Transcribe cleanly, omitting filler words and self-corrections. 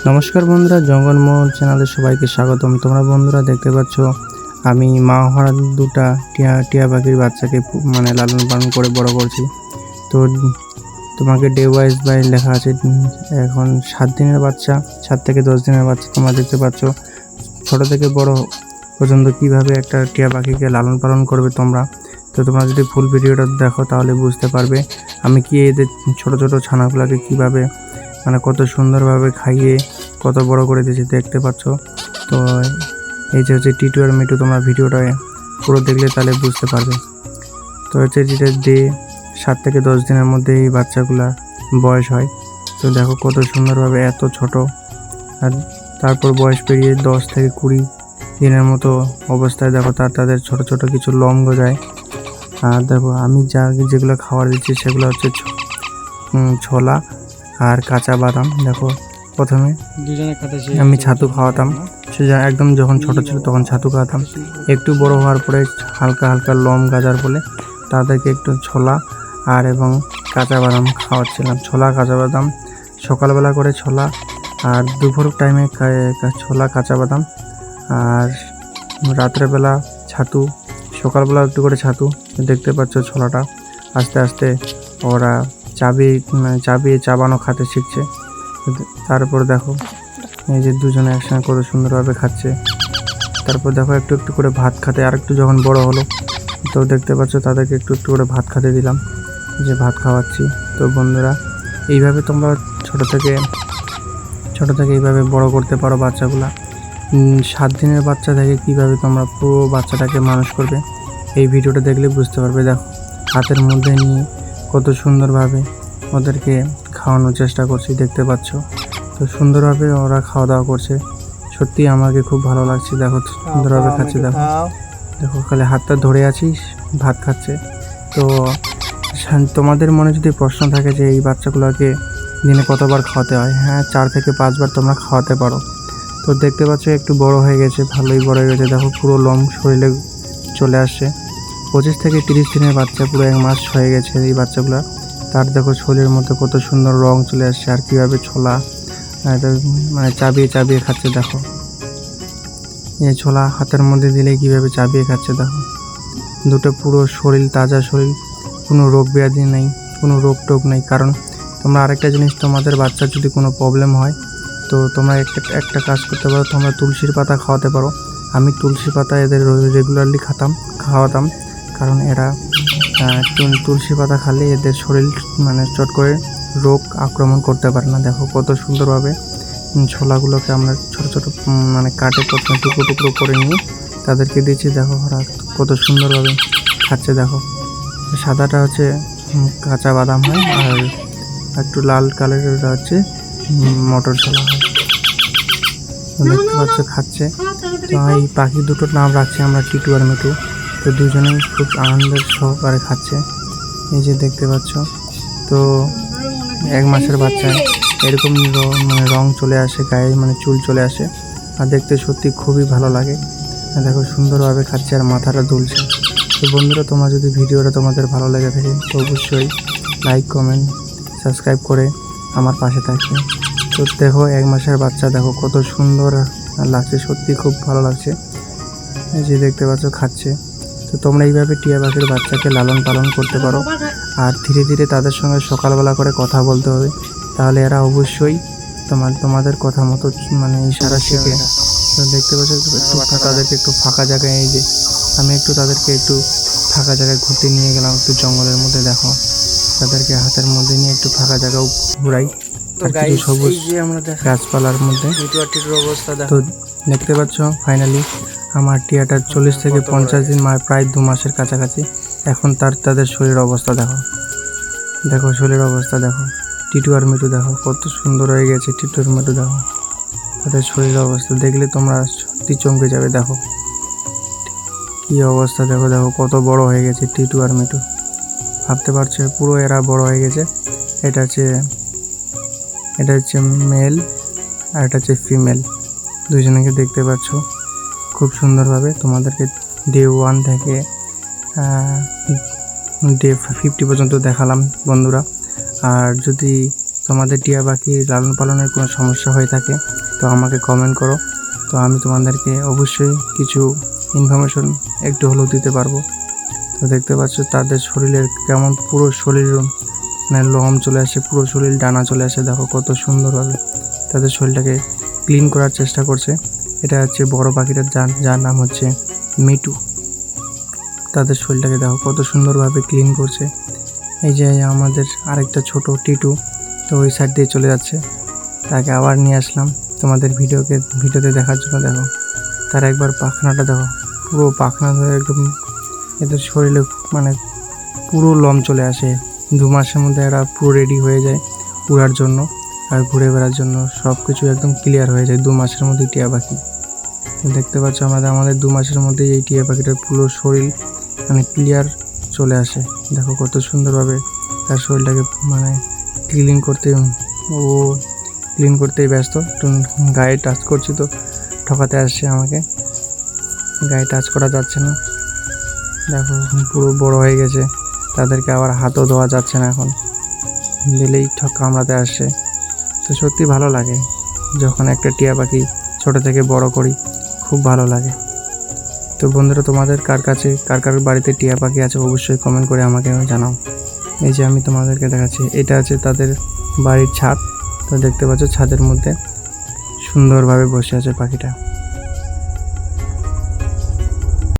নমস্কার বন্ধুরা, জঙ্গলমহল চ্যানেলে সবাইকে স্বাগতম। তোমরা বন্ধুরা দেখতে পাচ্ছ আমি মা হারা দুটা টিয়া পাখির বাচ্চাকে লালন পালন করে বড় করছি। তো তোমাকে ডে ওয়াইজ বাই লেখা আছে। এখন 7 দিনের বাচ্চা, 7 থেকে 10 দিনের বাচ্চা তোমরা দেখতে পাচ্ছ। ছোট থেকে বড় পর্যন্ত কিভাবে একটা টিয়া পাখিকে লালন পালন করবে তোমরা। তো তোমরা যদি ফুল ভিডিওটা দেখো তাহলে বুঝতে পারবে আমি কি এদের ছোট ছোট ছানাগুলোকে কিভাবে কত সুন্দরভাবে খাইয়ে কত বড় করে দিয়েছি দেখতে পাচ্ছ। তো এই যে হচ্ছে টিটু আর মিটু, তোমরা ভিডিওটা পুরো দেখলে তাহলে বুঝতে পারবে। তো হচ্ছে যেটা ডে 7 থেকে 10 দিনের মধ্যে এই বাচ্চাগুলা বয়স হয়। তো দেখো কত সুন্দরভাবে এত ছোট, আর তারপর বয়স পেরিয়ে 10 থেকে 20 দিনের মতো অবস্থায় দেখো তাদের ছোট ছোট কিছু লোম গজায়। আর দেখো আমি যেগুলো খাবার দিচ্ছি সেগুলো হচ্ছে ছোলা আর কাঁচা বাদাম। দেখো প্রথমে আমি ছাতু খাওয়াতাম, একদম যখন ছোট ছিল তখন ছাতু খাওয়াতাম। একটু বড় হওয়ার পরে হালকা হালকা লোম গাজার বলে তাদেরকে একটু ছোলা আর এবং কাঁচা বাদাম খাওয়াচ্ছিলাম। ছোলা কাঁচা বাদাম সকালবেলা করে ছোলা, আর দুপুর টাইমে ছোলা কাঁচা বাদাম, আর রাত্রেবেলা ছাতু, সকালবেলা একটু করে ছাতু। দেখতে পাচ্ছ ছোলাটা আস্তে আস্তে ওরা চাবিয়ে চাবানো খেতে শিখছে। তারপর দেখো এই যে দুজনে একসঙ্গে কত সুন্দরভাবে খাচ্ছে। তারপর দেখো একটু একটু করে ভাত খাতে, আর একটু যখন বড় হলো তো দেখতে পাচ্ছ তাদেরকে একটু একটু করে ভাত খেতে দিলাম, যে ভাত খাওয়াচ্ছি। তো বন্ধুরা এইভাবে তোমরা ছোট থেকে এইভাবে বড় করতে পারো বাচ্চাগুলা। 7 দিনের বাচ্চা থেকে কিভাবে তোমরা পুরো বাচ্চাটাকে মানুষ করবে এই ভিডিওটা দেখলে বুঝতে পারবে। দেখো হাতের মধ্যে নিয়ে কত সুন্দরভাবে ওদেরকে খাওয়ানোর চেষ্টা করছি, দেখতে পাচ্ছ। তো সুন্দরভাবে ওরা খাওয়া দাওয়া করছে, সত্যি আমাকে খুব ভালো লাগছে। দেখো সুন্দরভাবে খাচ্ছে, দেখো দেখো খালি হাতটা ধরে আছিস, ভাত খাচ্ছে। তো তোমাদের মনে যদি প্রশ্ন থাকে যে এই বাচ্চাগুলোকে দিনে কতবার খাওয়াতে হয়, হ্যাঁ 4 থেকে 5 বার তোমরা খাওয়াতে পারো। তো দেখতে পাচ্ছ একটু বড় হয়ে গেছে, ভালোই বড় হয়ে গেছে। দেখো পুরো লোম শরীরে চলে আসছে। 25 থেকে 30 দিনের বাচ্চা, পুরো 1 মাস হয়ে গেছে এই বাচ্চাগুলো। তার দেখো শরীরের মধ্যে কত সুন্দর রং চলে আসছে, আর কীভাবে ছোলা চাবিয়ে চাবিয়ে খাচ্ছে। দেখো এই ছোলা হাতের মধ্যে দিলে কীভাবে চাবিয়ে খাচ্ছে। দেখো দুটো পুরো শরীর তাজা শরীর, কোনো রোগ ব্যাধি নেই, কোনো রোগ টোগ নেই। কারণ তোমরা আরেকটা জিনিস, তোমাদের বাচ্চার যদি কোনো প্রবলেম হয় তো তোমরা একটা কাজ করতে পারো, তোমরা তুলসীর পাতা খাওয়াতে পারো। আমি তুলসী পাতা এদের রেগুলারলি খাওয়াতাম, কারণ এরা তুলসী পাতা খালে এদের শরীর চট করে রোগ আক্রমণ করতে পারে না। দেখো কত সুন্দরভাবে ছোলাগুলোকে আমরা ছোট ছোট কাটে প্রথমে টুকরো টুকরো করে নিয়ে তাদেরকে দিচ্ছি। দেখো ওরা কত সুন্দরভাবে খাচ্ছে। দেখো সাদাটা হচ্ছে কাঁচা বাদাম হয়, আর একটু লাল কালারের হচ্ছে মটর ছোলা হয়। দেখতে পাচ্ছ খাচ্ছে। তো এই পাখি দুটোর নাম রাখছি আমরা টিটু আর মিটু। তো দুজনেই খুব আনন্দের সহকারে খাচ্ছে, এই যে দেখতে পাচ্ছ। তো 1 মাসের বাচ্চায় এরকম রং চলে আসে গায়ে, চুল চলে আসে, আর দেখতে সত্যি খুবই ভালো লাগে। দেখো সুন্দরভাবে খাচ্ছে আর মাথাটা দুলছে। তো বন্ধুরা তোমরা যদি ভিডিওটা তোমাদের ভালো লেগে থাকে তো অবশ্যই লাইক কমেন্ট সাবস্ক্রাইব করে আমার পাশে থাকবে। তো দেখো 1 মাসের বাচ্চা, দেখো কত সুন্দর লাগছে, সত্যি খুব ভালো লাগছে। এই যে দেখতে পাচ্ছ খাচ্ছে। তো তোমরা এইভাবে টিয়া পাখির বাচ্চাকে লালন পালন করতে পারো, আর ধীরে ধীরে তাদের সঙ্গে সকালবেলা করে কথা বলতে হবে, তাহলে এরা অবশ্যই তোমাদের কথা মতো ইশারা শিখে। তো দেখতে পাচ্ছ তাদেরকে একটু ফাঁকা জায়গায়, এই যে আমি তাদেরকে একটু ফাঁকা জায়গায় ঘুরতে নিয়ে গেলাম, একটু জঙ্গলের মধ্যে। দেখো তাদেরকে হাতের মধ্যে নিয়ে একটু ফাঁকা জায়গাও ঘুরাই, আর কিছু সবুজ গাছপালার মধ্যে। তো দেখতে পাচ্ছ ফাইনালি আমার টিয়াটার 40 থেকে 50 দিন, প্রায় 2 মাসের কাছাকাছি। এখন তাদের শরীর অবস্থা দেখো, দেখো শরীর অবস্থা দেখো। টিটু আর মিটু দেখো কত সুন্দর হয়ে গেছে। টিটু আর মিটু দেখো তাদের শরীর অবস্থা দেখলে তোমরা সত্যি চমকে যাবে। দেখো কি অবস্থা, দেখো দেখো কত বড় হয়ে গেছে টিটু আর মিটু। ভাবতে পারছো পুরো এরা বড় হয়ে গেছে। এটা হচ্ছে মেল আর এটা হচ্ছে ফিমেল, দুজনকে দেখতে পাচ্ছ খুব সুন্দরভাবে। তোমাদেরকে ডে 1 থেকে ডে 50 পর্যন্ত দেখালাম বন্ধুরা। আর যদি তোমাদের টিয়া পাখি লালন পালনের কোনো সমস্যা হয়ে থাকে তো আমাকে কমেন্ট করো, তো আমি তোমাদেরকে অবশ্যই কিছু ইনফরমেশন একটু হলেও দিতে পারবো। তো দেখতে পাচ্ছ তাদের শরীরের কেমন পুরো শরীর মানে লোম চলে আসে, পুরো শরীর ডানা চলে আসে, দেখো কত সুন্দরভাবে তাদের শরীরটাকে ক্লিন করার চেষ্টা করছে। এটা হচ্ছে বড় পাখিটার যার নাম হচ্ছে মিটু। তাদের শরীরটাকে দেখো কত সুন্দরভাবে ক্লিন করছে। এই যে আমাদের আরেকটা ছোট টিটু, তো ওই সাইড দিয়ে চলে যাচ্ছে, তাকে আবার নিয়ে আসলাম তোমাদের ভিডিওতে দেখার জন্য। দেখো তার একবার পাখনাটা দেখো, পুরো পাখনা ধরে একদম এদের শরীরে মানে পুরো লোম চলে আসে। 2 মাসের মধ্যে এরা পুরো রেডি হয়ে যায় উড়ার জন্য আর ঘুরে বেড়ার জন্য, সব কিছু একদম ক্লিয়ার হয়ে যায় 2 মাসের মধ্যে টিয়া পাখি। দেখতে পাচ্ছ আমাদের 2 মাসের মধ্যেই এই টিয়া পাখিটার পুরো শরীর মানে ক্লিয়ার চলে আসে। দেখো কত সুন্দরভাবে তার শরীরটাকে মানে ক্লিন করতেই ব্যস্ত। একটু গায়ে টাচ করছি তো ঠকাতে আসছে আমাকে, গায়ে টাচ করা যাচ্ছে না। দেখো পুরো বড় হয়ে গেছে, তাদেরকে আবার হাতও ধোয়া যাচ্ছে না, এখন দিলেই কামড়াতে আসছে। তো সত্যি ভালো লাগে যখন একটা টিয়া পাখি ছোট থেকে বড় করি, খুব ভালো লাগে। তো বন্ধুরা, তোমাদের কার বাড়িতে টিয়া পাখি আছে অবশ্যই কমেন্ট করে আমাকে জানাও। এই যে আমি তোমাদেরকে দেখাচ্ছি, এটা আছে তাদের বাড়ির ছাদ। তো দেখতে পাচ্ছ ছাদের মধ্যে সুন্দরভাবে বসে আছে পাখিটা।